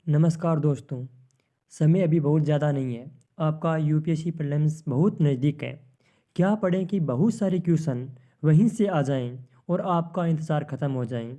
नमस्कार दोस्तों। समय अभी बहुत ज़्यादा नहीं है। आपका यूपीएससी प्रीलिम्स बहुत नज़दीक है। क्या पढ़ें कि बहुत सारे क्वेश्चन वहीं से आ जाएं और आपका इंतज़ार ख़त्म हो जाएं।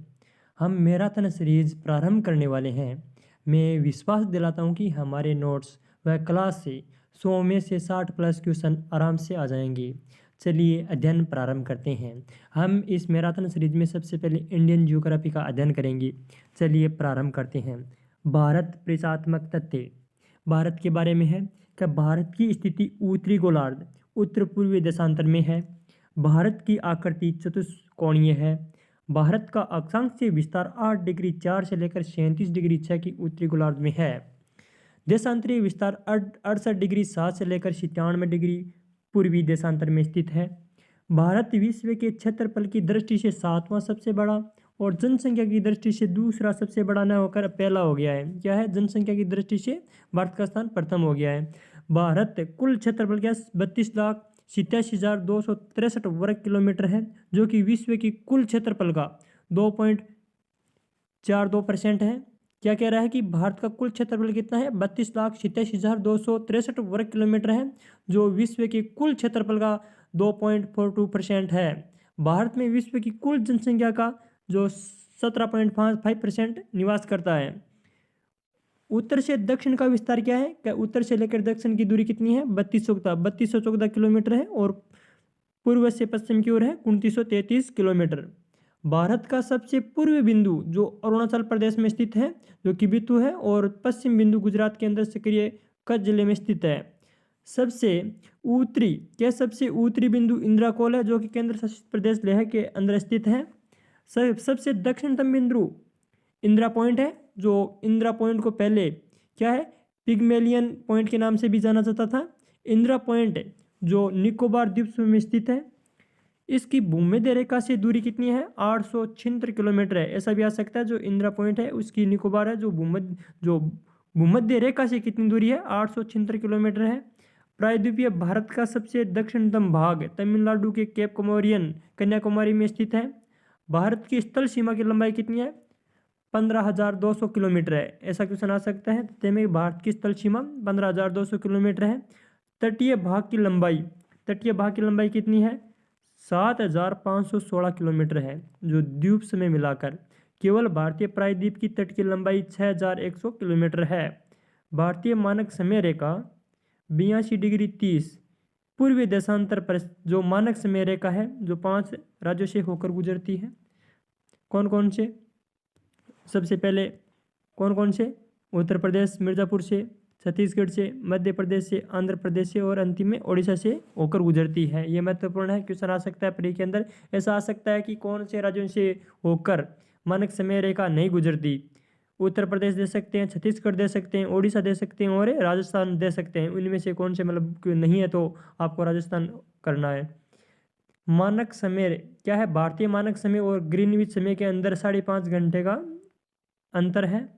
हम मैराथन सीरीज़ प्रारंभ करने वाले हैं। मैं विश्वास दिलाता हूं कि हमारे नोट्स व क्लास से 100 में से 60 प्लस क्वेश्चन आराम से आ जाएंगे। चलिए अध्ययन प्रारंभ करते हैं। हम इस मैराथन सीरीज में सबसे पहले इंडियन ज्योग्राफी का अध्ययन करेंगे। चलिए प्रारंभ करते हैं। भारत प्रतीकात्मक तथ्य भारत के बारे में है कि भारत की स्थिति उत्तरी गोलार्ध उत्तर पूर्वी देशांतर में है। भारत की आकृति चतुष्कोणीय है। भारत का अक्षांशीय विस्तार 8 डिग्री 4 से लेकर 37 डिग्री 6 की उत्तरी गोलार्ध में है। देशांतरीय विस्तार 68 डिग्री 7 से लेकर 97 डिग्री पूर्वी देशांतर में स्थित है। भारत विश्व के क्षेत्रफल की दृष्टि से 7वां सबसे बड़ा और जनसंख्या की दृष्टि से दूसरा सबसे बड़ा न होकर पहला हो गया है। क्या है? जनसंख्या की दृष्टि से भारत का स्थान प्रथम हो गया है। भारत कुल क्षेत्रफल क्या 32,87,263 वर्ग किलोमीटर है, जो कि विश्व की कुल क्षेत्रफल का 2.42% है। क्या कह रहा है कि भारत का कुल क्षेत्रफल कितना है? 32,87,263 वर्ग किलोमीटर है, जो विश्व के कुल क्षेत्रफल का 2.42% है। भारत में विश्व की कुल जनसंख्या का जो 17.55% निवास करता है। उत्तर से दक्षिण का विस्तार क्या है? क्या उत्तर से लेकर दक्षिण की दूरी कितनी है? 3214 किलोमीटर है और पूर्व से पश्चिम की ओर है 2933 किलोमीटर। भारत का सबसे पूर्वी बिंदु जो अरुणाचल प्रदेश में स्थित है, जो कि बितु है, और पश्चिम बिंदु गुजरात के अंदर सक्रिय कच्छ जिले में स्थित है। सबसे उत्तरी बिंदु इंदिरा कोल है, जो कि केंद्र शासित प्रदेश लेह के अंदर स्थित है। सबसे दक्षिणतम बिंदु इंदिरा पॉइंट है, जो इंदिरा पॉइंट को पहले क्या है? पिग्मेलियन पॉइंट के नाम से भी जाना जाता था। इंदिरा पॉइंट जो निकोबार द्वीप समूह में स्थित है, इसकी भूमध्य रेखा से दूरी कितनी है? 876 किलोमीटर है। ऐसा भी आ सकता है जो इंदिरा पॉइंट है उसकी निकोबार है, जो भूमध्य रेखा से कितनी दूरी है? 876 किलोमीटर है। प्रायद्वीपीय भारत का सबसे दक्षिणतम भाग तमिलनाडु के केप कमोरियन कन्याकुमारी में स्थित है। भारत की स्थल सीमा की लंबाई कितनी है? 15,200 किलोमीटर है। ऐसा क्वेश्चन आ सकता है। तय भारत की स्थल सीमा 15,200 किलोमीटर है। तटीय भाग की लंबाई कितनी है? 7,516 किलोमीटर है, जो द्वीप में मिलाकर। केवल भारतीय प्रायद्वीप की तट की लंबाई 6,100 किलोमीटर है। भारतीय मानक समय रेखा 82 डिग्री 30 पूर्वी देशांतर पर जो मानक समय रेखा है, जो 5 राज्यों से होकर गुजरती है। कौन कौन से? सबसे पहले कौन कौन से? उत्तर प्रदेश मिर्ज़ापुर से, छत्तीसगढ़ से, मध्य प्रदेश से, आंध्र प्रदेश से और अंतिम में ओडिशा से होकर गुजरती है। ये महत्वपूर्ण है, क्वेश्चन आ सकता है परीक्षा के अंदर। ऐसा आ सकता है कि कौन से राज्यों से होकर मानक समय रेखा नहीं गुजरती। उत्तर प्रदेश दे सकते हैं, छत्तीसगढ़ दे सकते हैं, ओडिशा दे सकते हैं और राजस्थान दे सकते हैं। उनमें से कौन से मतलब नहीं है तो आपको राजस्थान करना है। मानक समय क्या है? भारतीय मानक समय और ग्रीनविच समय के अंदर 5.5 घंटे का अंतर है।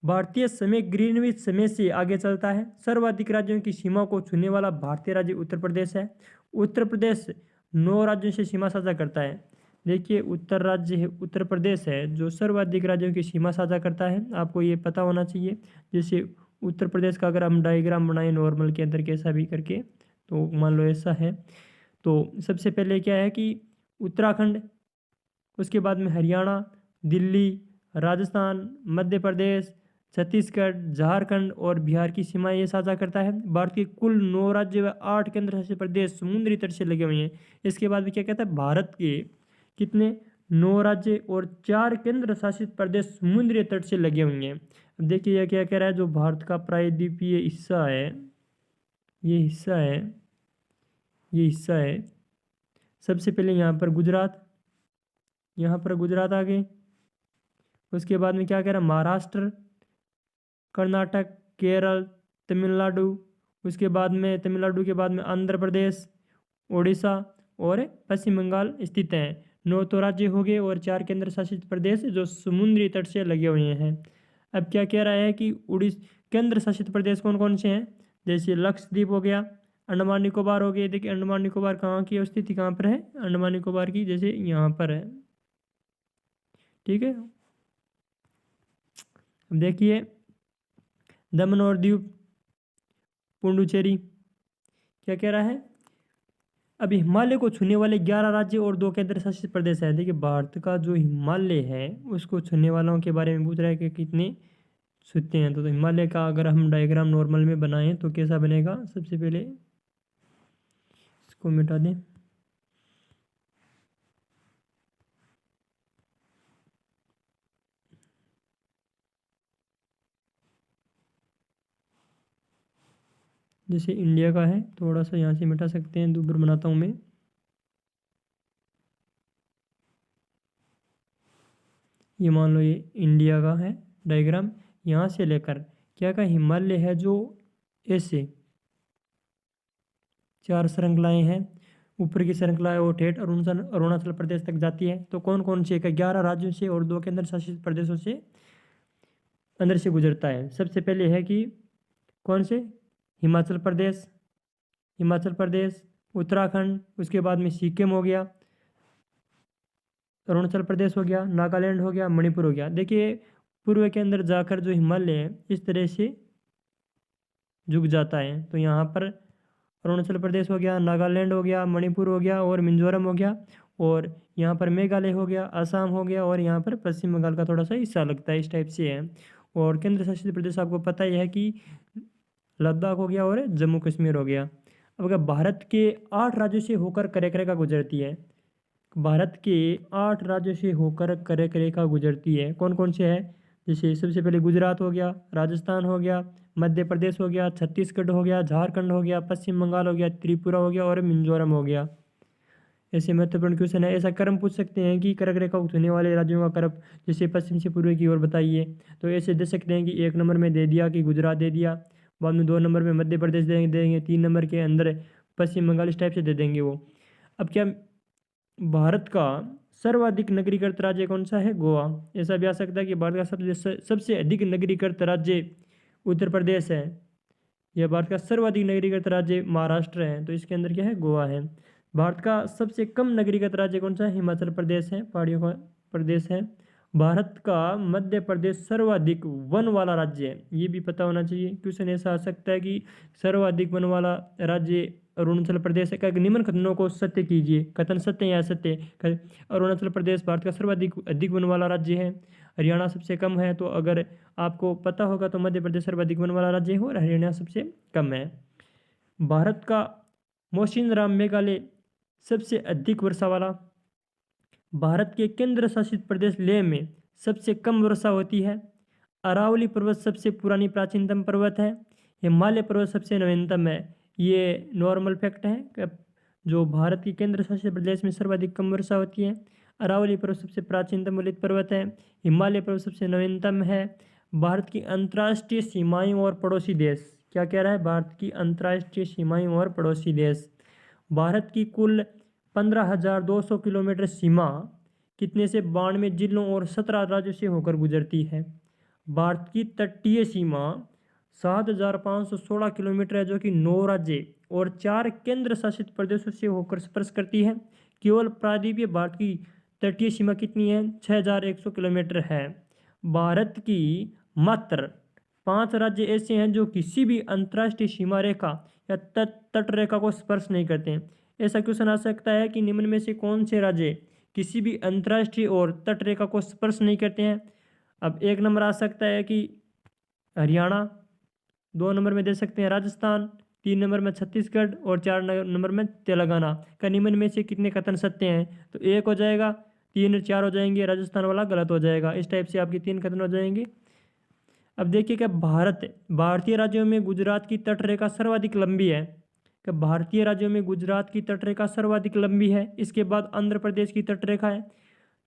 भारतीय समय ग्रीनविच समय से आगे चलता है। सर्वाधिक राज्यों की सीमा को छूने वाला भारतीय राज्य उत्तर प्रदेश है। उत्तर प्रदेश 9 राज्यों से सीमा साझा करता है। देखिए, उत्तर प्रदेश है जो सर्वाधिक राज्यों की सीमा साझा करता है। आपको ये पता होना चाहिए। जैसे उत्तर प्रदेश का अगर हम डायग्राम बनाए नॉर्मल के अंदर कैसा भी करके, तो मान लो ऐसा है। तो सबसे पहले क्या है कि उत्तराखंड, उसके बाद में हरियाणा, दिल्ली, राजस्थान, मध्य प्रदेश, छत्तीसगढ़, झारखंड और बिहार की सीमाएं ये साझा करता है। भारत के कुल 9 राज्य व 8 केंद्र शासित प्रदेश समुद्री तट से लगे हुए हैं। इसके बाद भी क्या कहता है? भारत के कितने 9 राज्य और 4 केंद्र शासित प्रदेश समुद्री तट से लगे हुए हैं। अब देखिए यह क्या कह रहा है? जो भारत का प्रायद्वीपीय हिस्सा है, ये हिस्सा है। सबसे पहले यहाँ पर गुजरात आ गए। उसके बाद में क्या कह रहा है? महाराष्ट्र, कर्नाटक, केरल, तमिलनाडु। उसके बाद में तमिलनाडु के बाद में आंध्र प्रदेश, ओडिशा और पश्चिम बंगाल स्थित हैं। 9 तो राज्य हो गए और 4 केंद्र शासित प्रदेश जो समुद्री तट से लगे हुए हैं। अब क्या कह रहा है कि केंद्र शासित प्रदेश कौन कौन से हैं? जैसे लक्षद्वीप हो गया, अंडमान निकोबार हो गए। देखिए अंडमान निकोबार कहाँ की स्थिति कहाँ पर है? अंडमान निकोबार की जैसे यहाँ पर है। ठीक है। अब देखिए दमन और दीव, पुडुचेरी। क्या कह रहा है? अब हिमालय को छूने वाले 11 राज्य और 2 केंद्र शासित प्रदेश हैं। देखिए भारत का जो हिमालय है उसको छूने वालों के बारे में पूछ रहा है कि कितने छूते हैं। तो हिमालय का अगर हम डायग्राम नॉर्मल में बनाएं तो कैसा बनेगा? सबसे पहले इसको मिटा दें। जैसे इंडिया का है, थोड़ा सा यहाँ से मिटा सकते हैं, दूसरा बनाता हूँ मैं। ये मान लो ये इंडिया का है डायग्राम। यहाँ से लेकर क्या का हिमालय है जो ऐसे 4 श्रृंखलाएँ हैं, ऊपर की श्रृंखला है वो ठेठ अरुणाचल प्रदेश तक जाती है। तो कौन कौन से? 11 राज्यों से और 2 केंद्र शासित प्रदेशों से अंदर से गुजरता है। सबसे पहले है कि कौन से? हिमाचल प्रदेश, उत्तराखंड, उसके बाद में सिक्किम हो गया, अरुणाचल प्रदेश हो गया, नागालैंड हो गया, मणिपुर हो गया। देखिए पूर्व के अंदर जाकर जो हिमालय है इस तरह से झुक जाता है। तो यहाँ पर अरुणाचल प्रदेश हो गया, नागालैंड हो गया, मणिपुर हो गया और मिजोरम हो गया, और यहाँ पर मेघालय हो गया, असम हो गया, और यहाँ पर पश्चिम बंगाल का थोड़ा सा हिस्सा लगता है। इस टाइप से है। और केंद्र शासित प्रदेश आपको पता ही है कि लद्दाख हो गया और जम्मू कश्मीर हो गया। अब अगर भारत के 8 राज्यों से होकर कर्क गुजरती है, भारत के 8 राज्यों से होकर कर्क रेखा गुजरती है। कौन कौन से है? जैसे सबसे पहले गुजरात हो गया, राजस्थान हो गया, मध्य प्रदेश हो गया, छत्तीसगढ़ हो गया, झारखंड हो गया, पश्चिम बंगाल हो गया, त्रिपुरा हो गया और मिजोरम हो गया। ऐसे महत्वपूर्ण क्वेश्चन है। ऐसा क्रम पूछ सकते हैं कि कर्क रेखा को छूने वाले राज्यों का क्रम जैसे पश्चिम से पूर्व की ओर बताइए। तो ऐसे दे सकते हैं कि 1 नंबर में दे दिया कि गुजरात दे दिया, बाद में 2 नंबर में मध्य प्रदेश देंगे, 3 नंबर के अंदर पश्चिम बंगाल, इस टाइप से दे देंगे वो। अब क्या भारत का सर्वाधिक नगरीकृत राज्य कौन सा है? गोवा। ऐसा भी आ सकता है कि भारत का सबसे अधिक नगरीकृत राज्य उत्तर प्रदेश है, यह भारत का सर्वाधिक नगरीकृत राज्य महाराष्ट्र है। तो इसके अंदर क्या है? गोवा है। भारत का सबसे कम नगरीकृत राज्य कौन सा है? हिमाचल प्रदेश है, पहाड़ियों का प्रदेश है। भारत का मध्य प्रदेश सर्वाधिक वन वाला राज्य है, ये भी पता होना चाहिए। क्वेश्चन ऐसा आ सकता है कि सर्वाधिक वन वाला राज्य अरुणाचल प्रदेश है। निम्न कथनों को सत्य कीजिए। कथन सत्य या असत्य? अरुणाचल प्रदेश भारत का सर्वाधिक अधिक वन वाला राज्य है, हरियाणा सबसे कम है। तो अगर आपको पता होगा तो मध्य प्रदेश सर्वाधिक वन वाला राज्य है और हरियाणा सबसे कम है। भारत का मौसिनराम मेघालय सबसे अधिक वर्षा वाला। भारत के केंद्र शासित प्रदेश लेह में सबसे कम वर्षा होती है। अरावली पर्वत सबसे पुरानी प्राचीनतम पर्वत है। हिमालय पर्वत सबसे नवीनतम है। ये नॉर्मल फैक्ट है जो भारत के केंद्र शासित प्रदेश में सर्वाधिक कम वर्षा होती है। अरावली पर्वत सबसे प्राचीनतम वलित पर्वत है। हिमालय पर्वत सबसे नवीनतम है। भारत की अंतर्राष्ट्रीय सीमाएं और पड़ोसी देश। क्या कह रहा है? भारत की अंतर्राष्ट्रीय सीमाएं और पड़ोसी देश। भारत की कुल 15,200 किलोमीटर सीमा कितने से? 92 जिलों और 17 राज्यों से होकर गुजरती है। भारत की तटीय सीमा 7,516 किलोमीटर है, जो कि 9 राज्य और 4 केंद्र शासित प्रदेशों से होकर स्पर्श करती है। केवल प्रायद्वीपीय भारत की तटीय सीमा कितनी है? 6,100 किलोमीटर है। भारत की मात्र 5 राज्य ऐसे हैं जो किसी भी अंतर्राष्ट्रीय सीमा रेखा या तट रेखा को स्पर्श नहीं करते हैं। ऐसा क्वेश्चन आ सकता है कि निम्न में से कौन से राज्य किसी भी अंतर्राष्ट्रीय और तट रेखा को स्पर्श नहीं करते हैं? अब 1 नंबर आ सकता है कि हरियाणा, 2 नंबर में दे सकते हैं राजस्थान, 3 नंबर में छत्तीसगढ़ और 4 नंबर में तेलंगाना। का निम्न में से कितने कथन सत्य हैं? तो 1 हो जाएगा, 3 और 4 हो जाएंगे, राजस्थान वाला गलत हो जाएगा। इस टाइप से आपके 3 कथन हो जाएंगे। अब देखिए क्या भारतीय राज्यों में गुजरात की तट रेखा सर्वाधिक लंबी है। कि भारतीय राज्यों में गुजरात की तट रेखा सर्वाधिक लंबी है। इसके बाद आंध्र प्रदेश की तट रेखा है।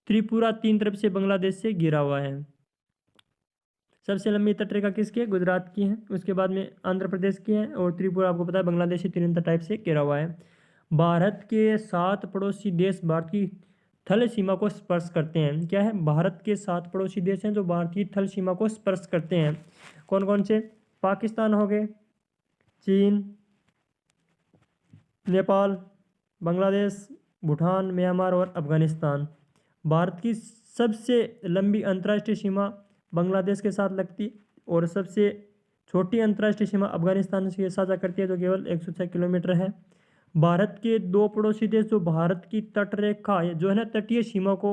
त्रिपुरा 3 तरफ से बांग्लादेश से घिरा हुआ है। सबसे लंबी तट रेखा किसकी है? गुजरात की है। उसके बाद में आंध्र प्रदेश की है और त्रिपुरा आपको पता है बांग्लादेश से 3 टाइप से घिरा हुआ है। भारत के 7 पड़ोसी देश भारत की थल सीमा को स्पर्श करते हैं। क्या है? भारत के 7 पड़ोसी देश हैं जो भारत की थल सीमा को स्पर्श करते हैं। कौन कौन से? पाकिस्तान हो गए, चीन, नेपाल, बांग्लादेश, भूटान, म्यांमार और अफगानिस्तान। भारत की सबसे लंबी अंतर्राष्ट्रीय सीमा बांग्लादेश के साथ लगती और सबसे छोटी अंतर्राष्ट्रीय सीमा अफगानिस्तान से साझा करती है जो केवल 106 किलोमीटर है। भारत के दो पड़ोसी देश जो भारत की तटरेखा जो है ना तटीय सीमा को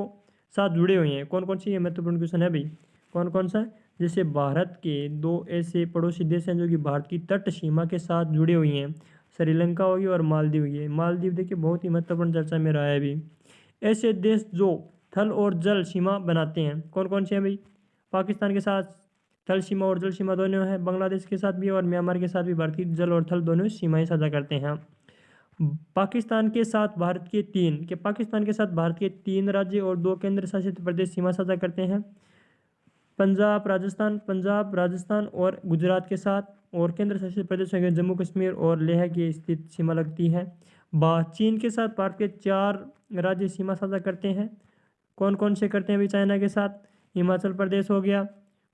साथ जुड़े हुए हैं, कौन कौन सी, ये महत्वपूर्ण क्वेश्चन है भाई, कौन कौन सा। जैसे भारत के दो ऐसे पड़ोसी देश हैं जो कि भारत की तट सीमा के साथ जुड़े हुए हैं, श्रीलंका होगी और मालदीव होगी। मालदीव देखिए बहुत ही महत्वपूर्ण चर्चा में रहा है अभी। ऐसे देश जो थल और जल सीमा बनाते हैं, कौन कौन से हैं भाई। पाकिस्तान के साथ थल सीमा और जल सीमा दोनों है, बांग्लादेश के साथ भी और म्यांमार के साथ भी भारत की जल और थल दोनों सीमाएं साझा करते हैं। पाकिस्तान के साथ भारत के 3 राज्य और 2 केंद्र शासित प्रदेश सीमा साझा करते हैं। पंजाब राजस्थान और गुजरात के साथ, और केंद्र शासित प्रदेशों के जम्मू कश्मीर और लेह की स्थित सीमा लगती है। चीन के साथ भारत के 4 राज्य सीमा साझा करते हैं, कौन कौन से करते हैं भाई। चाइना के साथ हिमाचल प्रदेश हो गया,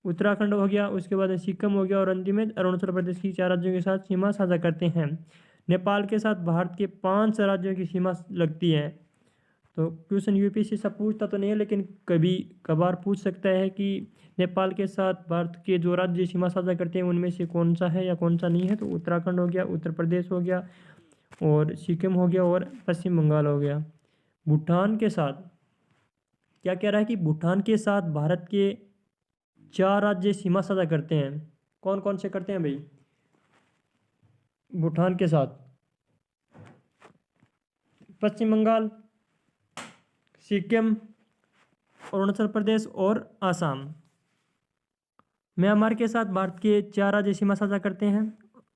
उत्तराखंड हो गया, उसके बाद सिक्किम हो गया और अंतिम में अरुणाचल प्रदेश की 4 राज्यों के साथ सीमा साझा करते हैं। नेपाल के साथ भारत के 5 राज्यों की सीमा लगती है। तो क्वेश्चन यूपीएससी से पूछता तो नहीं है, लेकिन कभी कभार पूछ सकता है कि नेपाल के साथ भारत के जो राज्य सीमा साझा करते हैं उनमें से कौन सा है या कौन सा नहीं है। तो उत्तराखंड हो गया, उत्तर प्रदेश हो गया और सिक्किम हो गया और पश्चिम बंगाल हो गया। भूटान के साथ क्या कह रहा है कि भूटान के साथ भारत के 4 राज्य सीमा साझा करते हैं, कौन कौन से करते हैं भाई। भूटान के साथ पश्चिम बंगाल, सिक्किम, अरुणाचल प्रदेश और आसाम। म्यांमार के साथ भारत के 4 राज्य सीमा साझा करते हैं,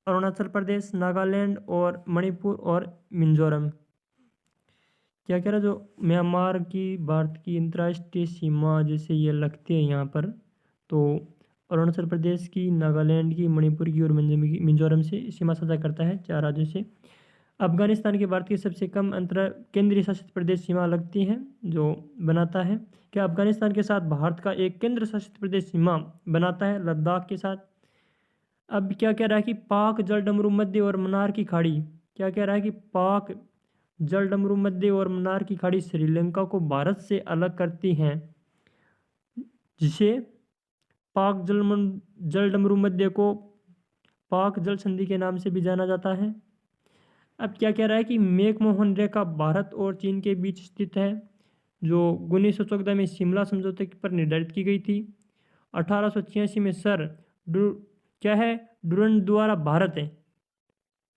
अरुणाचल प्रदेश, नागालैंड और मणिपुर और मिजोरम। क्या कह रहा है, जो म्यांमार की भारत की अंतर्राष्ट्रीय सीमा जैसे ये लगती है यहाँ पर, तो अरुणाचल प्रदेश की, नागालैंड की, मणिपुर की और मिजोरम से सीमा साझा करता है 4 राज्यों से। अफगानिस्तान के भारत की सबसे कम केंद्रीय शासित प्रदेश सीमा लगती है जो बनाता है। क्या अफगानिस्तान के साथ भारत का एक केंद्र शासित प्रदेश सीमा बनाता है लद्दाख के साथ। अब क्या कह रहा है कि पाक जलडमरू मध्य और मन्नार की खाड़ी, क्या कह रहा है कि पाक जलडमरू मध्य और मन्नार की खाड़ी श्रीलंका को भारत से अलग करती हैं, जिसे पाक जलडमरू मध्य को पाक जल संधि के नाम से भी जाना जाता है। अब क्या कह रहा है कि मैकमोहन रेखा भारत और चीन के बीच स्थित है, जो 1914 में शिमला समझौते पर निर्धारित की गई थी। 1886 में क्या है डुरंड द्वारा भारत है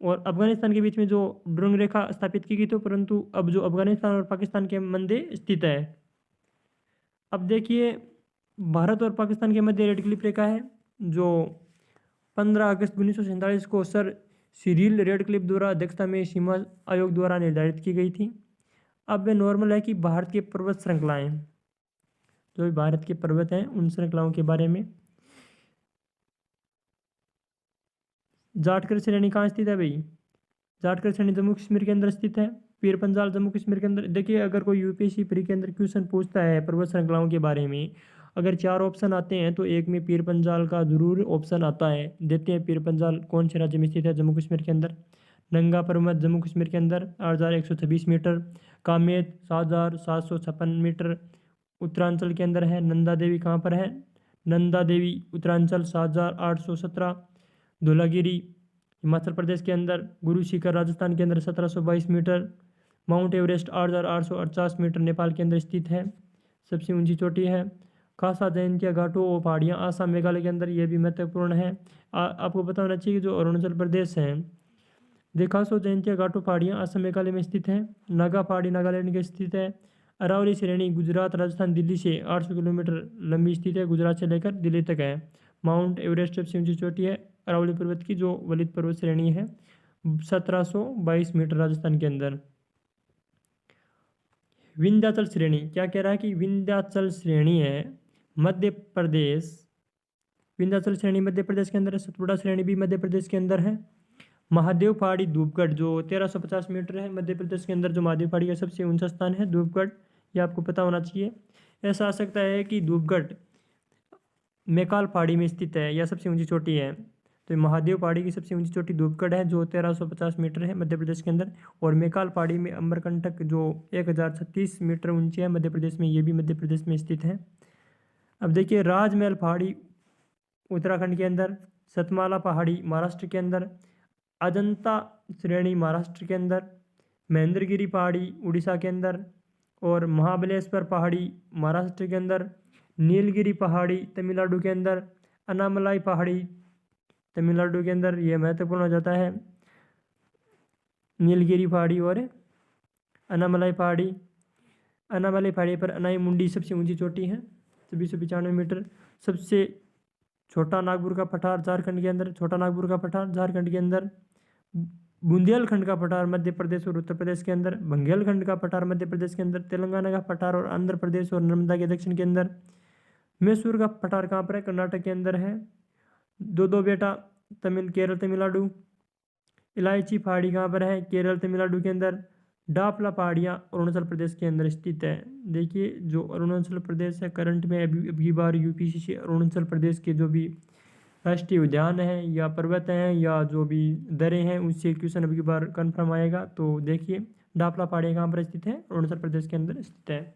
और अफगानिस्तान के बीच में जो डुरंग रेखा स्थापित की गई थी, परंतु अब जो अफगानिस्तान और पाकिस्तान के मध्य स्थित है। अब देखिए भारत और पाकिस्तान के मध्य रेड क्लिफ रेखा है जो 15 अगस्त 1947 को सर सिरिल रेडक्लिफ द्वारा अध्यक्षता में सीमा आयोग द्वारा निर्धारित की गई थी। अब वे नॉर्मल है कि भारत के पर्वत श्रृंखलाएं, जो भी भारत के पर्वत हैं उन श्रृंखलाओं के बारे में। जाटकर श्रेणी कहाँ स्थित है भाई। जाटकर श्रेणी जम्मू कश्मीर के अंदर स्थित है। पीर पंजाल जम्मू कश्मीर के अंदर। देखिए अगर कोई यूपीएससी प्री के अंदर क्वेश्चन पूछता है पर्वत श्रृंखलाओं के बारे में, अगर 4 ऑप्शन आते हैं तो एक में पीर पंजाल का जरूर ऑप्शन आता है। देते हैं पीर पंजाल कौन से राज्य में स्थित है, जम्मू कश्मीर के अंदर। नंगा पर्वत जम्मू कश्मीर के अंदर 8126 मीटर। कामेत 7756 मीटर उत्तरांचल के अंदर है। नंदा देवी कहाँ पर है, नंदा देवी उत्तरांचल 7817। धौलागिरी हिमाचल प्रदेश के अंदर। गुरु शिखर राजस्थान के अंदर 1722 metre. Mount Everest 8848 metre Nepal के अंदर स्थित है, सबसे ऊंची चोटी है। खासा जयंतिया घाटों और पहाड़ियाँ आसाम मेघालय के अंदर, ये भी महत्वपूर्ण है। आपको पता होना चाहिए कि जो अरुणाचल प्रदेश है देखासो जयंतिया घाटों पहाड़ियाँ आसाम मेघालय में स्थित है। नागा पहाड़ी नागालैंड के स्थित है। अरावली श्रेणी गुजरात राजस्थान दिल्ली से 800 किलोमीटर लंबी स्थित है, गुजरात से लेकर दिल्ली तक है। माउंट एवरेस्ट सबसे ऊंची चोटी है अरावली पर्वत की, जो वलित पर्वत श्रेणी है 1722 मीटर राजस्थान के अंदर। विंध्याचल श्रेणी, क्या कह रहा है कि विंध्याचल श्रेणी है मध्य प्रदेश। विंध्याचल श्रेणी मध्य प्रदेश के अंदर है। सतपुड़ा श्रेणी भी मध्य प्रदेश के अंदर है। महादेव पहाड़ी धूपगढ़ जो 1350 मीटर है मध्य प्रदेश के अंदर, जो महादेव पहाड़ी का सबसे ऊंचा स्थान है धूपगढ़, ये आपको पता होना चाहिए। ऐसा आ सकता है कि धूपगढ़ मैकाल पहाड़ी में स्थित है या सबसे ऊंची चोटी है, तो महादेव पहाड़ी की सबसे ऊंची चोटी धूपगढ़ है जो 1350 मीटर है मध्य प्रदेश के अंदर। और मैकाल पहाड़ी में अमरकंटक जो 1036 मीटर ऊंची है मध्य प्रदेश में, ये भी मध्य प्रदेश में स्थित है। अब देखिए राजमहल पहाड़ी उत्तराखंड के अंदर सतमाला पहाड़ी महाराष्ट्र के अंदर, अजंता श्रेणी महाराष्ट्र के अंदर, महेंद्रगिरी पहाड़ी उड़ीसा के अंदर और महाबलेश्वर पहाड़ी महाराष्ट्र के अंदर, नीलगिरी पहाड़ी तमिलनाडु के अंदर, अनामलाई पहाड़ी तमिलनाडु के अंदर। यह महत्वपूर्ण हो जाता है, नीलगिरी पहाड़ी और अनामलाई पहाड़ी। अनामलाई पहाड़ी पर अनाई मुंडी सबसे ऊंची चोटी है 2695 मीटर। सबसे छोटा नागपुर का पठार झारखंड के अंदर, छोटा नागपुर का पठार झारखंड के अंदर। बुंदेलखंड का पठार मध्य प्रदेश और उत्तर प्रदेश के अंदर, बंगेलखंड का पठार मध्य प्रदेश के अंदर, तेलंगाना का पठार और आंध्र प्रदेश और नर्मदा के दक्षिण के अंदर। मैसूर का पठार कहाँ पर है? कर्नाटक के अंदर है। दो बेटा केरल तमिलनाडु। इलायची पहाड़ी कहाँ पर है? केरल तमिलनाडु के अंदर। डापला पहाड़ियाँ अरुणाचल प्रदेश के अंदर स्थित है। देखिए जो अरुणाचल प्रदेश है करंट में अभी बार यूपीसीसी अरुणाचल प्रदेश के जो भी राष्ट्रीय उद्यान है या पर्वत हैं या जो भी दरें हैं उससे क्वेश्चन अभी बार कन्फर्म आएगा। तो देखिए डापला पहाड़ियाँ कहाँ पर स्थित है? अरुणाचल प्रदेश के अंदर स्थित है।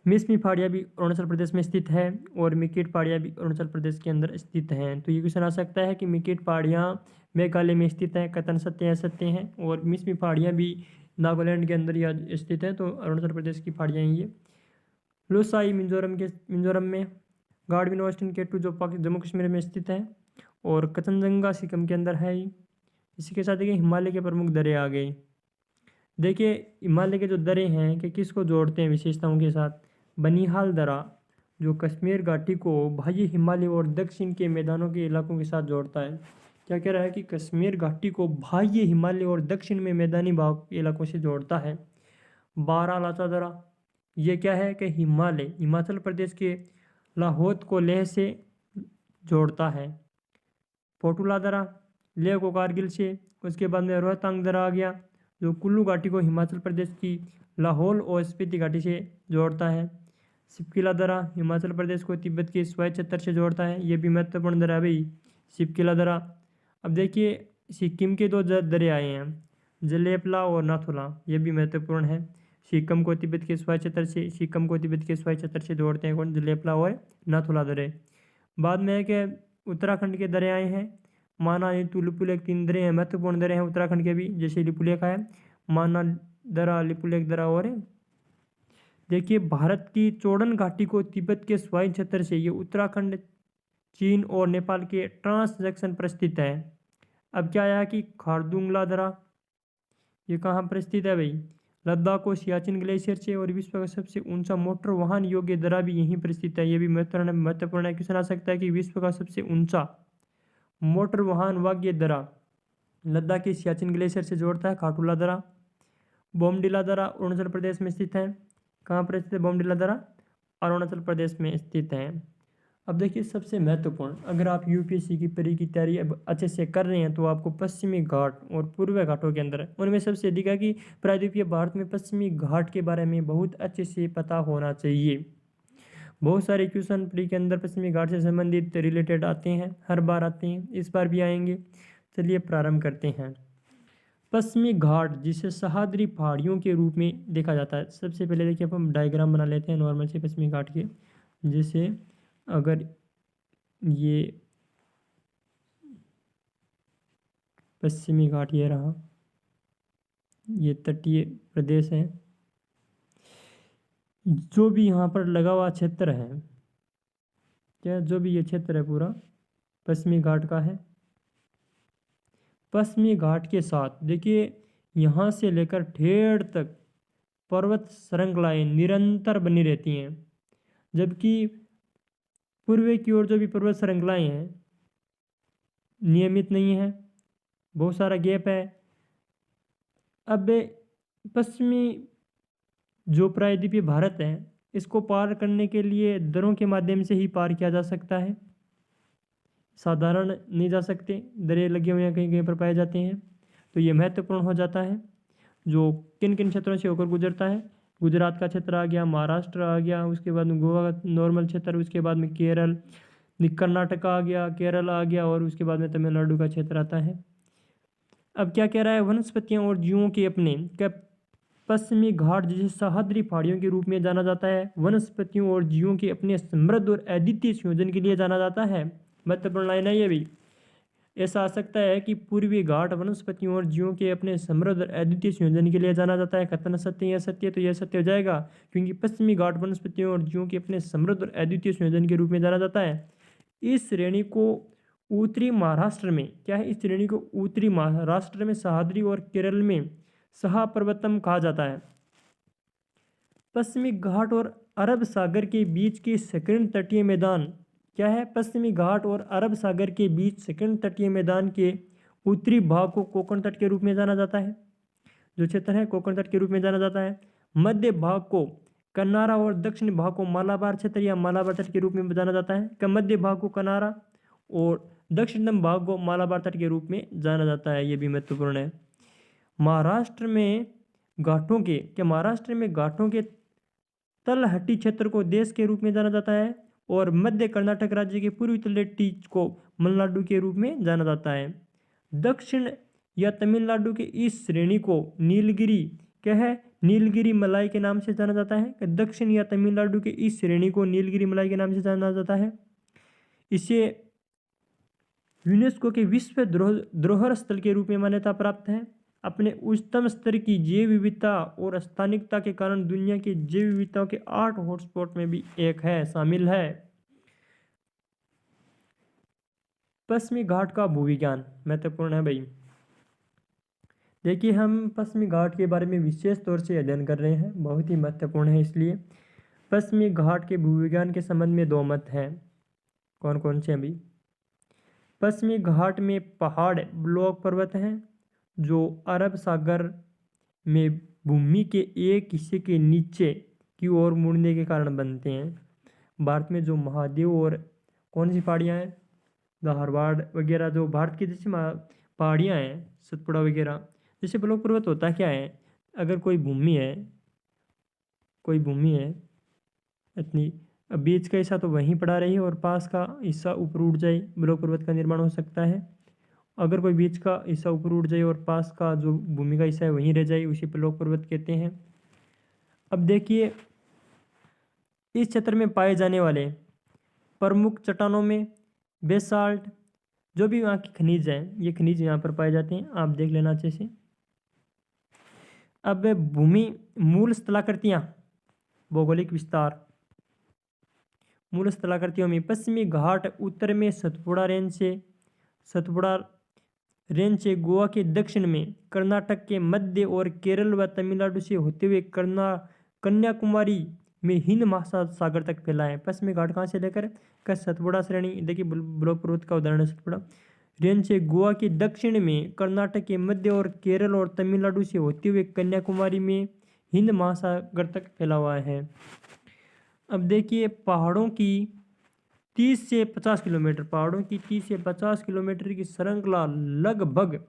मिसमी पहाड़ियाँ भी अरुणाचल प्रदेश में स्थित है और मिकेट पहाड़ियाँ भी अरुणाचल प्रदेश के अंदर स्थित हैं। तो ये क्वेश्चन आ सकता है कि मिकेट पहाड़ियाँ मेघालय में स्थित हैं, कथन सत्य है सत्य हैं, और मिसमी पहाड़ियाँ भी नागालैंड के अंदर या स्थित हैं। तो अरुणाचल प्रदेश की पहाड़ियाँ हैं ये। लोसाई मिजोरम में, गार्डविन ऑस्टिन केटू जो जम्मू कश्मीर में स्थित है, और कचनजंगा सिक्किम के अंदर है। इसी के साथ देखिए हिमालय के प्रमुख दरें आ गई। देखिए हिमालय के जो दरें हैं कि किसको जोड़ते हैं विशेषताओं के साथ? बनिहाल दर्रा जो कश्मीर घाटी को बाह्य हिमालय और दक्षिण के मैदानों के इलाकों के साथ जोड़ता है। क्या कह रहा है कि कश्मीर घाटी को बाह्य हिमालय और दक्षिण में मैदानी भाग के इलाकों से जोड़ता है। बारालाचा दर्रा ये क्या है कि हिमाचल प्रदेश के लाहौल को लेह से जोड़ता है। पोटुला दर्रा लेह को कारगिल से। उसके बाद में रोहतांग दर्रा आ गया जो कुल्लू घाटी को हिमाचल प्रदेश की लाहौल और स्पीति घाटी से जोड़ता है। शिपकिला दर्रा हिमाचल प्रदेश को तिब्बत के स्वायत्त क्षेत्र से जोड़ता है। ये भी महत्वपूर्ण दर्रा है भाई, शिपकिला दर्रा। अब देखिए सिक्किम के दो दर्रे आए हैं, जलेपला और नाथुला, ये भी महत्वपूर्ण है। सिक्किम को तिब्बत के स्वायत्त क्षेत्र से जोड़ते हैं कौन? जलेपला और नाथुला दर्रे। बाद में है कि उत्तराखंड के दर्रे आए हैं, माना नीतू लिपुलेख, 3 दर्रे हैं, महत्वपूर्ण दर्रे हैं उत्तराखंड के भी, जैसे लिपुलेख है, माना दर्रा, लिपुलेख दर्रा। और देखिए भारत की चौड़न घाटी को तिब्बत के स्वायत्त क्षेत्र से, ये उत्तराखंड, चीन और नेपाल के ट्रांस जंक्शन पर स्थित है। अब क्या आया कि खारदुंगला दर्रा, ये कहाँ पर स्थित है भाई? लद्दाख को सियाचिन ग्लेशियर से, और विश्व का सबसे ऊंचा मोटर वाहन योग्य दर्रा भी यहीं पर स्थित है। ये भी महत्वपूर्ण है। क्वेश्चन आ सकता है कि विश्व का सबसे ऊंचा मोटर वाहन वाग्य दर्रा लद्दाख के सियाचिन ग्लेशियर से जोड़ता है, खाटूला दर्रा। बोमडिला दर्रा अरुणाचल प्रदेश में स्थित है। कहाँ पर स्थित है बोमडिला दर्रा? अरुणाचल प्रदेश में स्थित है। अब देखिए सबसे महत्वपूर्ण, अगर आप यूपीएससी की परीक्षा की तैयारी अब अच्छे से कर रहे हैं तो आपको पश्चिमी घाट और पूर्वी घाटों के अंदर उनमें सबसे अधिक है कि प्रायद्वीपीय भारत में पश्चिमी घाट के बारे में बहुत अच्छे से पता होना चाहिए। बहुत सारे क्वेश्चन प्री के अंदर पश्चिमी घाट से संबंधित रिलेटेड आते हैं, हर बार आते हैं, इस बार भी आएंगे। चलिए प्रारंभ करते हैं। पश्चिमी घाट जिसे सह्याद्री पहाड़ियों के रूप में देखा जाता है। सबसे पहले देखिए हम डायग्राम बना लेते हैं नॉर्मल से पश्चिमी घाट के। जैसे अगर ये पश्चिमी घाट ये रहा, ये तटीय प्रदेश है, जो भी यहाँ पर लगा हुआ क्षेत्र है, क्या जो भी ये क्षेत्र है पूरा पश्चिमी घाट का है। पश्चिमी घाट के साथ देखिए यहाँ से लेकर ठेठ तक पर्वत श्रृंखलाएं निरंतर बनी रहती हैं, जबकि पूर्व की ओर जो भी पर्वत श्रृंखलाएं हैं नियमित नहीं है, बहुत सारा गैप है। अब पश्चिमी जो प्रायद्वीपीय भारत है इसको पार करने के लिए दर्रों के माध्यम से ही पार किया जा सकता है, साधारण नहीं जा सकते, दरें लगे हुए कहीं कहीं पर पाए जाते हैं। तो ये महत्वपूर्ण हो जाता है जो किन किन क्षेत्रों से होकर गुजरता है। गुजरात का क्षेत्र आ गया, महाराष्ट्र आ गया, उसके बाद में गोवा का नॉर्मल क्षेत्र, उसके बाद में केरल, कर्नाटक आ गया, केरल आ गया, और उसके बाद में तमिलनाडु का क्षेत्र आता है। अब क्या कह रहा है? वनस्पतियों और जीवों के अपने क्या पश्चिमी घाट जिसे सह्याद्री पहाड़ियों के रूप में जाना जाता है, वनस्पतियों और जीवों के अपने समृद्ध और अद्वितीय संयोजन के लिए जाना जाता है। महत्वपूर्ण लाइन है ये भी। ऐसा आ सकता है कि पूर्वी घाट वनस्पतियों और जीवों के अपने समृद्ध और अद्वितीय संयोजन के लिए जाना जाता है। कथन सत्य या सत्य, तो यह सत्य हो जाएगा, क्योंकि पश्चिमी घाट वनस्पतियों और जीवों के अपने समृद्ध और अद्वितीय संयोजन के रूप में जाना जाता है। इस श्रेणी को उत्तरी महाराष्ट्र में क्या है, इस श्रेणी को उत्तरी महाराष्ट्र में सह्याद्री और केरल में सहापर्वतम कहा जाता है। पश्चिमी घाट और अरब सागर के बीच के संकीर्ण तटीय मैदान क्या है, पश्चिमी घाट और अरब सागर के बीच संकीर्ण तटीय मैदान के उत्तरी भाग को कोंकण तट के रूप में जाना जाता है। जो क्षेत्र है कोंकण तट के रूप में जाना जाता है। मध्य भाग को कनारा और दक्षिण भाग को मालाबार क्षेत्र या मालाबार तट के रूप में जाना जाता है। मध्य भाग को कनारा और दक्षिणतम भाग को मालाबार तट के रूप में जाना जाता है। ये भी महत्वपूर्ण है। महाराष्ट्र में घाटों के तलहटी क्षेत्र को देश के रूप में जाना जाता है और मध्य कर्नाटक राज्य के पूर्वी तलहटी को मलनाडु के रूप में जाना जाता है। दक्षिण या तमिलनाडु के इस श्रेणी को नीलगिरी क्या है, नीलगिरी मलाई के नाम से जाना जाता है। दक्षिण या तमिलनाडु के इस श्रेणी को नीलगिरी मलाई के नाम से जाना जाता है। इसे यूनेस्को के विश्व धरोहर स्थल के रूप में मान्यता प्राप्त है। अपने उच्चतम स्तर की जैव विविधता और स्थानिकता के कारण दुनिया के जैव विविधताओं के 8 हॉटस्पॉट में भी एक है, शामिल है। पश्चिमी घाट का भूविज्ञान महत्वपूर्ण है भाई। देखिए हम पश्चिमी घाट के बारे में विशेष तौर से अध्ययन कर रहे हैं, बहुत ही महत्वपूर्ण है। इसलिए पश्चिमी घाट के भूविज्ञान के संबंध में 2 मत हैं। कौन कौन से अभी? पश्चिमी घाट में पहाड़ ब्लॉक पर्वत हैं जो अरब सागर में भूमि के एक हिस्से के नीचे की ओर मुड़ने के कारण बनते हैं। भारत में जो महादेव और कौन सी पहाड़ियाँ हैं, धारवाड़ वगैरह, जो भारत की जैसी पहाड़ियाँ हैं, सतपुड़ा वगैरह, जैसे ब्लॉक पर्वत होता क्या है, अगर कोई भूमि है इतनी, बीच का हिस्सा तो वहीं पड़ा रही और पास का हिस्सा ऊपर उठ जाए, ब्लॉक पर्वत का निर्माण हो सकता है। अगर कोई बीच का हिस्सा ऊपर उठ जाए और पास का जो भूमि का हिस्सा है वहीं रह जाए, उसी ब्लॉक पर्वत कहते हैं। अब देखिए इस क्षेत्र में पाए जाने वाले प्रमुख चट्टानों में बेसाल्ट, जो भी वहाँ की खनिज है, ये खनिज यहाँ पर पाए जाते हैं, आप देख लेना अच्छे से। अब भूमि मूल स्थलाकृतियाँ, भौगोलिक विस्तार। मूल स्थलाकृतियों में पश्चिमी घाट उत्तर में सतपुड़ा रेंज से गोवा के दक्षिण में, कर्नाटक के मध्य और केरल व तमिलनाडु से होते हुए कन्याकुमारी में हिंद महासागर तक फैला है। पश्चिमी घाट कहाँ से लेकर सतपुड़ा श्रेणी, देखिए ब्लॉक पर्वत का उदाहरण है सतपुड़ा रेंज से गोवा के दक्षिण में, कर्नाटक के मध्य और केरल और तमिलनाडु से होते हुए कन्याकुमारी में हिंद महासागर तक फैला हुआ है। अब देखिए पहाड़ों की 30 से 50 किलोमीटर की श्रृंखला लगभग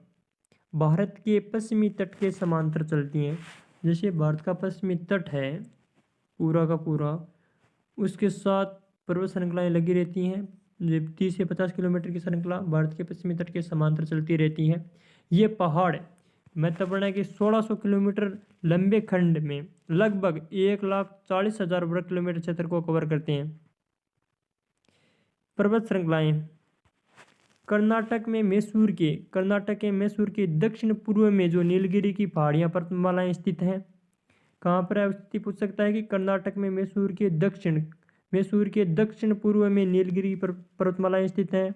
भारत के पश्चिमी तट के समांतर चलती हैं। जैसे भारत का पश्चिमी तट है पूरा का पूरा, उसके साथ पर्वत श्रृंखलाएँ लगी रहती हैं। 30 से 50 किलोमीटर की श्रृंखला भारत के पश्चिमी तट के समांतर चलती रहती है। ये पहाड़ महत्वपूर्ण है कि 1600 किलोमीटर लंबे खंड में लगभग 1,40,000 वर्ग किलोमीटर क्षेत्र को कवर करते हैं। पर्वत श्रृंखलाएं कर्नाटक के मैसूर के दक्षिण पूर्व में जो नीलगिरी की पहाड़ियां पर्वतमालाएं स्थित हैं। कहाँ पर है स्थिति, पूछ सकता है कि कर्नाटक में मैसूर के दक्षिण पूर्व में नीलगिरी पर्वतमालाएं स्थित हैं।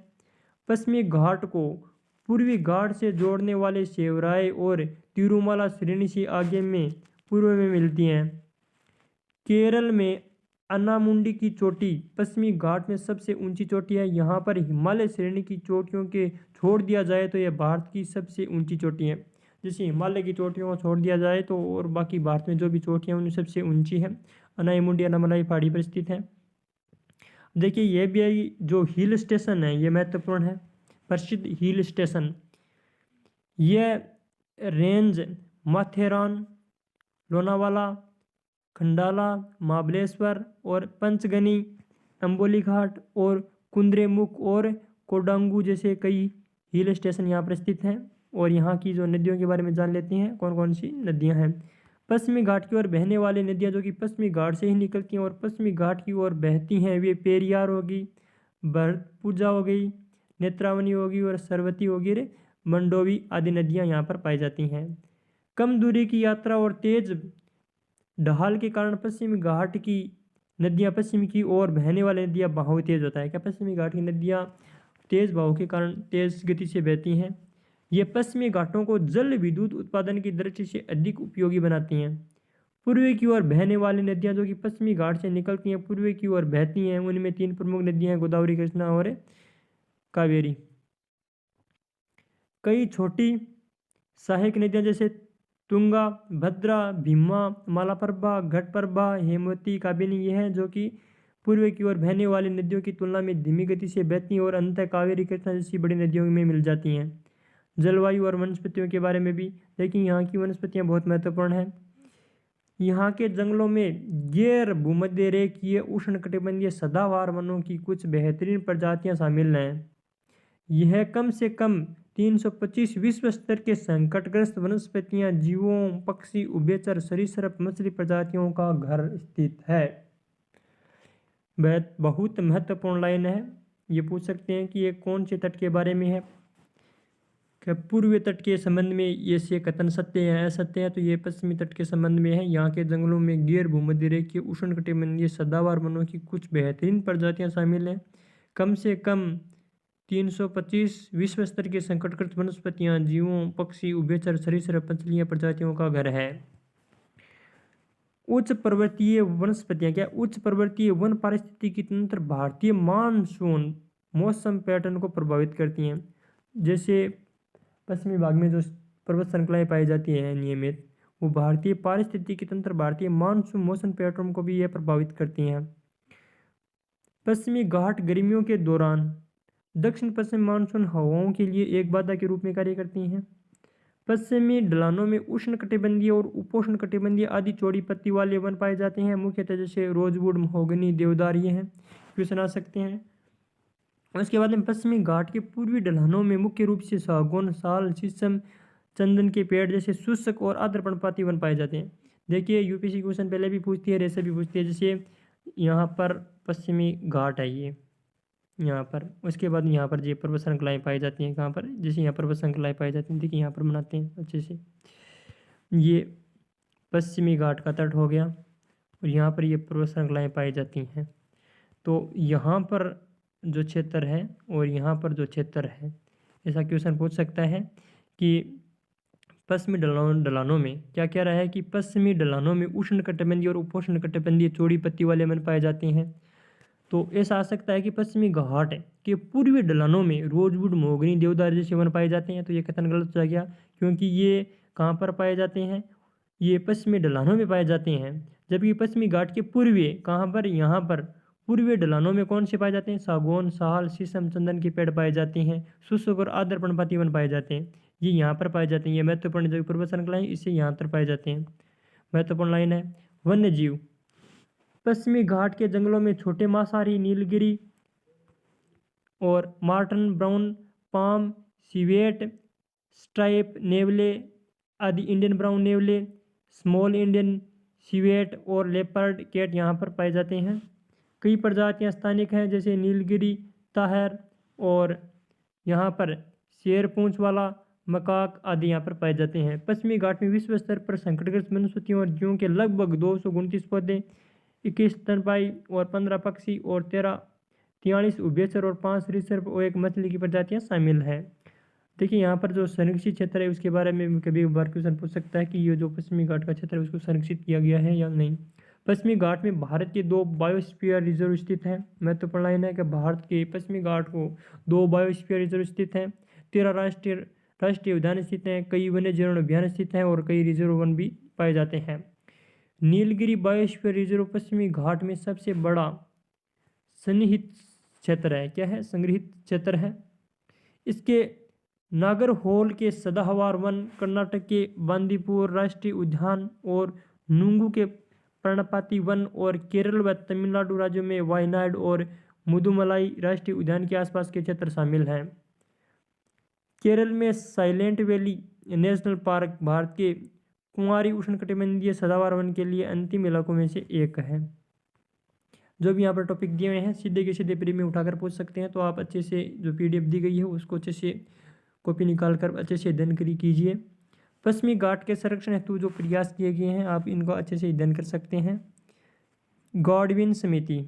पश्चिमी घाट को पूर्वी घाट से जोड़ने वाले शेवराय और तिरुमाला श्रेणी से आगे में पूर्व में मिलती हैं। केरल में अन्नामुंडी की चोटी पश्चिमी घाट में सबसे ऊंची चोटी है। यहाँ पर हिमालय श्रेणी की चोटियों के छोड़ दिया जाए तो यह भारत की सबसे ऊंची चोटी है। जैसे हिमालय की चोटियों को छोड़ दिया जाए तो और बाकी भारत में जो भी चोटियाँ उनमें सबसे ऊंची है, अन्नामुंडी अन्नामलाई पहाड़ी पर स्थित है। देखिए यह भी जो हिल स्टेशन है ये महत्वपूर्ण है, प्रसिद्ध हिल स्टेशन। यह रेंज माथेरान, लोनावाला, खंडाला, महाबलेश्वर और पंचगनी, अंबोली घाट और कुद्रेमुख और कोडांगू जैसे कई हिल स्टेशन यहाँ पर स्थित हैं। और यहाँ की जो नदियों के बारे में जान लेते हैं, कौन कौन सी नदियाँ हैं। पश्चिमी घाट की ओर बहने वाली नदियाँ जो कि पश्चिमी घाट से ही निकलती हैं और पश्चिमी घाट की ओर बहती हैं, वे पेरियार होगी, भरतपुजा हो गई, नेत्रावनी होगी और सरवती होगी रे मंडोवी आदि नदियाँ यहाँ पर पाई जाती हैं। कम दूरी की यात्रा और तेज ढाल के कारण पश्चिमी घाट की नदियाँ पश्चिम की ओर बहने वाली नदियाँ बहाव तेज होता है। क्या पश्चिमी घाट की नदियाँ तेज बहाव के कारण तेज गति से बहती हैं। ये पश्चिमी घाटों को जल विद्युत उत्पादन की दृष्टि से अधिक उपयोगी बनाती हैं। पूर्वी की ओर बहने वाली नदियाँ जो कि पश्चिमी घाट से निकलती हैं पूर्वी की ओर बहती हैं, उनमें 3 प्रमुख नदियाँ हैं, गोदावरी, कृष्णा और कावेरी। कई छोटी सहायक नदियाँ जैसे तुंगा, भद्रा, भीमा, मालाप्रभा, घटप्रभा, हेमवती, काबिनी ये हैं जो कि पूर्व की ओर बहने वाली नदियों की तुलना में धीमी गति से बहती हैं और अंततः कावेरी, कृष्णा जैसी बड़ी नदियों में मिल जाती हैं। जलवायु और वनस्पतियों के बारे में भी देखिए, यहाँ की वनस्पतियाँ बहुत महत्वपूर्ण हैं। यहाँ के जंगलों में गैर भूमध्य रेखीय उष्णकटिबंधीय सदाबहार वनों की कुछ बेहतरीन प्रजातियाँ शामिल हैं। यह कम से कम 325 विश्व स्तर के संकटग्रस्त वनस्पतियां, जीवों, पक्षी, उभयचर, सरीसृप, मछली प्रजातियों का घर स्थित है। बहुत महत्वपूर्ण लाइन है। ये पूछ सकते हैं कि ये कौन से तट के बारे में है। क्या पूर्वी तट के संबंध में ये से कथन सत्य है असत्य है? तो ये पश्चिमी तट के संबंध में है। यहाँ के जंगलों में गैर भूमध्य रेखीय उष्णकटिबंधीय सदाबहार वनों की कुछ बेहतरीन प्रजातियां शामिल हैं। कम से कम 325 विश्व स्तर के संकटग्रस्त वनस्पतियां, जीवों, पक्षी, उभयचर, सरीसृप, मछलियां प्रजातियों का घर है। उच्च पर्वतीय वनस्पतियां, क्या उच्च पर्वतीय वन पारिस्थितिकी तंत्र भारतीय मानसून मौसम पैटर्न को प्रभावित करती हैं। जैसे पश्चिमी भाग में जो पर्वत श्रृंखलाएं पाई जाती हैं नियमित, वो भारतीय पारिस्थितिकी तंत्र, भारतीय मानसून मौसम पैटर्न को भी यह प्रभावित करती हैं। पश्चिमी घाट गर्मियों के दौरान दक्षिण पश्चिम मानसून हवाओं के लिए एक बाधा के रूप में कार्य करती हैं। पश्चिमी ढलानों में उष्णकटिबंधीय और उपोष्ण कटिबंधीय आदि चौड़ी पत्ती वाले वन पाए जाते हैं। मुख्यतः जैसे रोजवुड, महोगनी, देवदार ये हैं, क्वेश्चन आ सकते हैं। उसके बाद में पश्चिमी घाट के पूर्वी ढलानों में मुख्य रूप से सागौन, साल, शीशम, चंदन के पेड़ जैसे शुष्क और आर्द्र पर्णपाती वन पाए जाते हैं। देखिए यूपीएससी क्वेश्चन पहले भी पूछती है, रेसे भी पूछती है। जैसे यहाँ पर पश्चिमी घाट है ये यहाँ पर, उसके बाद यहाँ पर ये पर्वत श्रृंखलाएँ पाई जाती हैं। कहाँ पर? जैसे यहाँ पर्वत श्रृंखलाएँ पाई जाती हैं। देखिए यहाँ पर बनाते हैं अच्छे से। ये पश्चिमी घाट का तट हो गया और यहाँ पर ये पर्वत श्रृंखलाएँ पाई जाती हैं। तो यहाँ पर जो क्षेत्र है और यहाँ पर जो क्षेत्र है, ऐसा क्वेश्चन पूछ सकता है कि पश्चिमी ढलानों में क्या क्या रहा है कि पश्चिमी ढलानों में उष्णकटिबंधीय और उपोष्ण कटिबंधीय चौड़ी पत्ती वाले वन पाए जाते हैं। तो ऐसा आ सकता है कि पश्चिमी घाट के पूर्वी ढलानों में रोजवुड, महोगनी, देवदार जैसे वन पाए जाते हैं। तो ये कथन गलत हो गया, क्योंकि ये कहाँ पर पाए जाते हैं? ये पश्चिमी ढलानों में पाए जाते हैं। जबकि पश्चिमी घाट के पूर्वी कहाँ पर? यहाँ पर पूर्वी ढलानों में कौन से पाए जाते हैं? सागौन, साल, शीशम, चंदन के पेड़ पाए जाते हैं। शुष्क और आर्द्र पर्णपाती वन पाए जाते हैं। ये यहाँ पर पाए जाते हैं। ये महत्वपूर्ण जो पर्वत श्रृंखलाएं इससे यहाँ पर पाए जाते हैं। महत्वपूर्ण लाइन है। वन्य जीव, पश्चिमी घाट के जंगलों में छोटे मांसाहारी नीलगिरी और marten, brown palm, civet, stripe नेवले आदि, इंडियन ब्राउन नेवले, स्मॉल इंडियन सिवेट और लेपर्ड कैट यहाँ पर पाए जाते हैं। कई प्रजातियाँ स्थानिक हैं जैसे नीलगिरी, ताहर और यहाँ पर शेर पूंछ वाला मकाक आदि यहाँ पर पाए जाते हैं। पश्चिमी घाट में विश्व स्तर पर संकटग्रस्त वनस्पतियों और जीवों के लगभग 229 पौधे, 21 स्तनपायी और 15 पक्षी और 43 उभयचर और 5 सरीसृप और 1 मछली की प्रजातियाँ शामिल हैं। देखिए यहाँ पर जो संरक्षित क्षेत्र है उसके बारे में कभी बार क्वेश्चन पूछ सकता है कि ये जो पश्चिमी घाट का क्षेत्र है उसको संरक्षित किया गया है या नहीं। पश्चिमी घाट में भारत के 2 बायोस्फीयर रिजर्व स्थित हैं। महत्वपूर्ण लाइन है कि भारत के पश्चिमी घाट को 2 बायोस्फीयर रिजर्व स्थित हैं। 13 राष्ट्रीय उद्यान स्थित हैं। कई वन्य जीवन अभियान स्थित हैं और कई रिजर्व वन भी पाए जाते हैं। नीलगिरी बायोस्फीयर रिजर्व पश्चिमी घाट में सबसे बड़ा सन्निहित क्षेत्र है। क्या है? संग्रहित क्षेत्र है। इसके नागरहोल के सदाहवार वन, कर्नाटक के बांदीपुर राष्ट्रीय उद्यान और नुंगू के पर्णपाती वन और केरल व तमिलनाडु राज्यों में वायनाड और मुदुमलाई राष्ट्रीय उद्यान के आसपास के क्षेत्र शामिल हैं। केरल में silent valley national park Bharat के कुंवारी उष्णकटिबंधीय सदाबहार वन के लिए अंतिम इलाकों में से एक है। जो भी यहाँ पर टॉपिक दिए हुए हैं सीधे के सीधे प्री में उठाकर पूछ सकते हैं। तो आप अच्छे से जो PDF दी गई है उसको अच्छे से कॉपी निकाल कर अच्छे से अध्ययन कीजिए। पश्चिमी घाट के संरक्षण हेतु जो प्रयास किए गए हैं आप इनको अच्छे से अध्ययन कर सकते हैं। गॉडविन समिति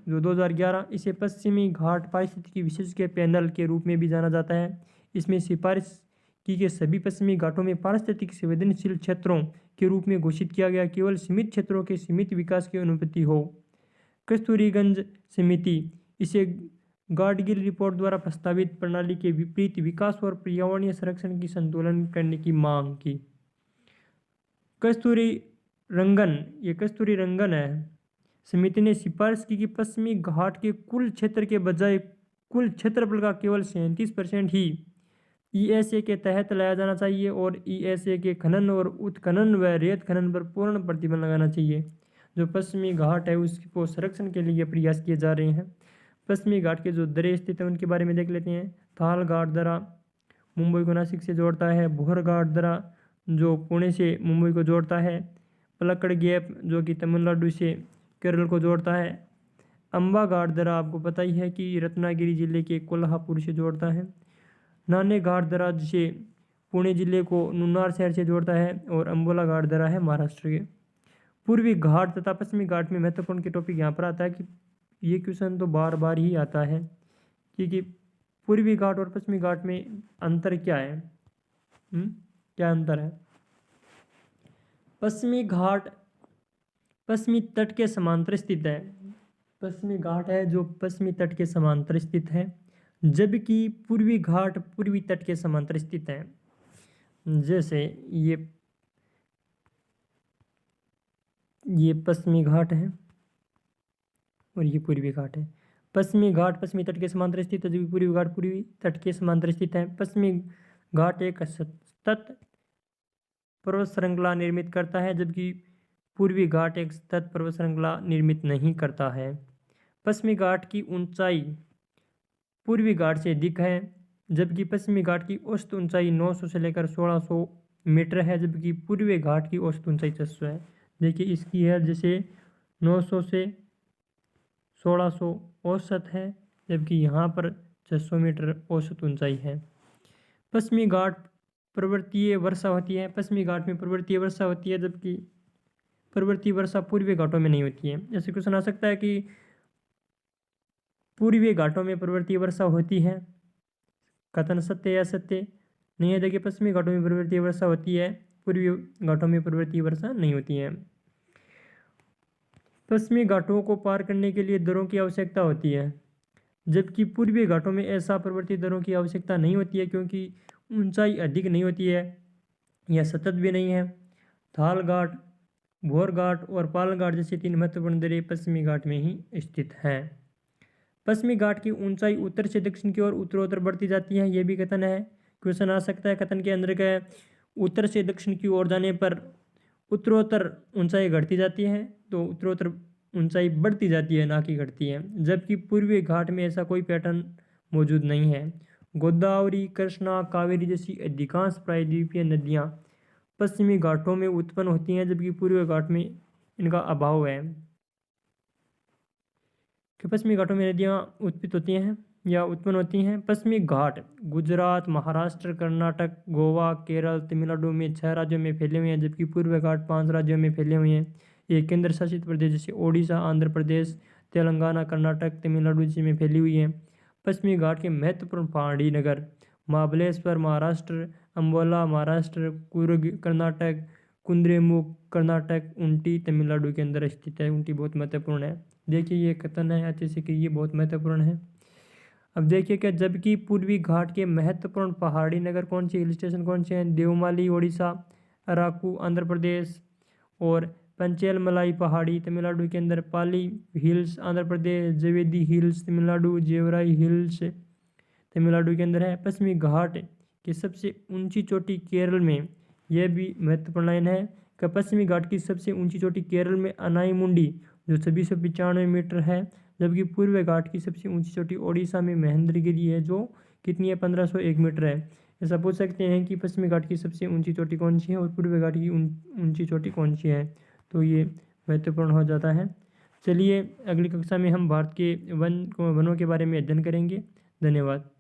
जो 2011, इसे पश्चिमी घाट पारिस्थितिकी विशेषज्ञ पैनल के रूप में भी जाना जाता है। इसमें सिफारिश की के सभी पश्चिमी घाटों में पारिस्थितिक संवेदनशील क्षेत्रों के रूप में घोषित किया गया, केवल सीमित क्षेत्रों के सीमित विकास की अनुमति हो। कस्तूरीगंज समिति, इसे गाडगिल रिपोर्ट द्वारा प्रस्तावित प्रणाली के विपरीत विकास और पर्यावरणीय संरक्षण की संतुलन करने की मांग की। कस्तूरी रंगन है समिति ने सिफारिश की कि पश्चिमी घाट के कुल क्षेत्र के बजाय कुल क्षेत्रफल का केवल 37% ही ESA के तहत लाया जाना चाहिए और ESA के खनन और उत्खनन व रेत खनन पर पूर्ण प्रतिबंध लगाना चाहिए। जो पश्चिमी घाट है उसको संरक्षण के लिए प्रयास किए जा रहे हैं। पश्चिमी घाट के जो दरे स्थित हैं उनके बारे में देख लेते हैं। थाल घाट दरा मुंबई को नासिक से जोड़ता है। भोर घाट दरा जो पुणे से मुंबई को जोड़ता है। पलक्कड़ गैप जो कि तमिलनाडु से केरल को जोड़ता है। अम्बा घाट दरा आपको पता ही है कि रत्नागिरी जिले के कोल्हापुर से जोड़ता है। नाने घाट दरा जिसे पुणे जिले को नुन्नार शहर से जोड़ता है और अम्बोला घाट दरा है महाराष्ट्र के। पूर्वी घाट तथा पश्चिमी घाट में महत्वपूर्ण के टॉपिक यहाँ पर आता है कि ये क्वेश्चन तो बार बार ही आता है कि पूर्वी घाट और पश्चिमी घाट में अंतर क्या है। क्या अंतर है? पश्चिमी घाट पश्चिमी तट के समांतर स्थित है। पश्चिमी घाट है जो पश्चिमी तट के समांतर स्थित है, जबकि पूर्वी घाट पूर्वी तट के समांतर स्थित है। जैसे ये पश्चिमी घाट है और ये पूर्वी घाट है। पश्चिमी घाट पश्चिमी तट के समांतर स्थित है, जबकि पूर्वी घाट पूर्वी तट के समांतर स्थित है। पश्चिमी घाट एक सतत पर्वत श्रृंखला निर्मित करता है, जबकि पूर्वी घाट एक सतत पर्वत श्रृंखला निर्मित नहीं करता है। पश्चिमी घाट की ऊंचाई पूर्वी घाट से अधिक है, जबकि पश्चिमी घाट की औसत ऊंचाई 900 से लेकर 1600 मीटर है, जबकि पूर्वी घाट की औसत ऊंचाई 600 है। देखिए इसकी है जैसे 900 से 1600 औसत है, जबकि यहाँ पर 600 मीटर औसत ऊंचाई है। पश्चिमी घाट पर्वतीय वर्षा होती है। पश्चिमी घाट में पर्वतीय वर्षा होती है, जबकि पर्वतीय वर्षा पूर्वी घाटों में नहीं होती है। जैसे क्वेश्चन आ सकता है कि पूर्वी घाटों में पर्वतीय वर्षा होती है, कथन सत्य या सत्य? नहीं है। देखिए पश्चिमी घाटों में पर्वतीय वर्षा होती है, पूर्वी घाटों में पर्वतीय वर्षा नहीं होती है। पश्चिमी घाटों को पार करने के लिए दरों की आवश्यकता होती है, जबकि पूर्वी घाटों में ऐसा पर्वतीय दरों की आवश्यकता नहीं होती है, क्योंकि ऊंचाई अधिक नहीं होती है या सतत भी नहीं है। थाल घाट, भोर घाट और पाल घाट जैसी 3 महत्वपूर्ण दरें पश्चिमी घाट में ही स्थित हैं। पश्चिमी घाट की ऊंचाई उत्तर से दक्षिण की ओर उत्तरोत्तर बढ़ती जाती है। यह भी कथन है, क्वेश्चन आ सकता है। कथन के अंदर का उत्तर से दक्षिण की ओर जाने पर उत्तरोत्तर ऊंचाई घटती जाती है, तो उत्तरोत्तर ऊंचाई बढ़ती जाती है, ना कि घटती है। जबकि पूर्वी घाट में ऐसा कोई पैटर्न मौजूद नहीं है। गोदावरी, कृष्णा, कावेरी जैसी अधिकांश प्रायद्वीपीय नदियाँ पश्चिमी घाटों में उत्पन्न होती हैं, जबकि पूर्वी घाट में इनका अभाव है। कि पश्चिमी घाटों में नदियाँ उत्पन्न होती हैं या उत्पन्न होती हैं। पश्चिमी घाट गुजरात, महाराष्ट्र, कर्नाटक, गोवा, केरल, तमिलनाडु में 6 राज्यों में फैले हुए हैं, जबकि पूर्वी घाट 5 राज्यों में फैले हुए हैं। ये केंद्र शासित प्रदेश जैसे ओडिशा, आंध्र प्रदेश, तेलंगाना, कर्नाटक, तमिलनाडु जी में फैली हुई हैं। पश्चिमी घाट के महत्वपूर्ण पहाड़ी नगर महाबलेश्वर महाराष्ट्र, अम्बोला महाराष्ट्र, कुर्ग कर्नाटक, कुद्रेमुख कर्नाटक, ऊटी तमिलनाडु के अंदर स्थित है। ऊटी बहुत महत्वपूर्ण है। देखिए ये कथन है अच्छे से कि ये बहुत महत्वपूर्ण है। अब देखिए क्या, जबकि पूर्वी घाट के महत्वपूर्ण पहाड़ी नगर कौन से, हिल स्टेशन कौन से हैं? देवमाली ओडिशा, अराकू आंध्र प्रदेश और पंचेलमलाई पहाड़ी तमिलनाडु के अंदर, पाली hills Andhra Pradesh, जवेदी hills Tamil Nadu, जेवराई hills Tamil Nadu के अंदर है। पश्चिमी घाट की सबसे ऊंची चोटी केरल में, यह भी महत्वपूर्ण लाइन है कि पश्चिमी घाट की सबसे ऊंची चोटी केरल में अनाईमुंडी जो 2695 मीटर है, जबकि पूर्वी घाट की सबसे ऊंची चोटी ओडिशा में महेंद्रगिरी है जो कितनी है 1501 मीटर है। ऐसा पूछ सकते हैं कि पश्चिमी घाट की सबसे ऊंची चोटी कौन सी है और पूर्वी घाट की ऊंची चोटी कौन सी है, तो ये महत्वपूर्ण हो जाता है। चलिए अगली कक्षा में हम भारत के वनों के बारे में अध्ययन करेंगे। धन्यवाद।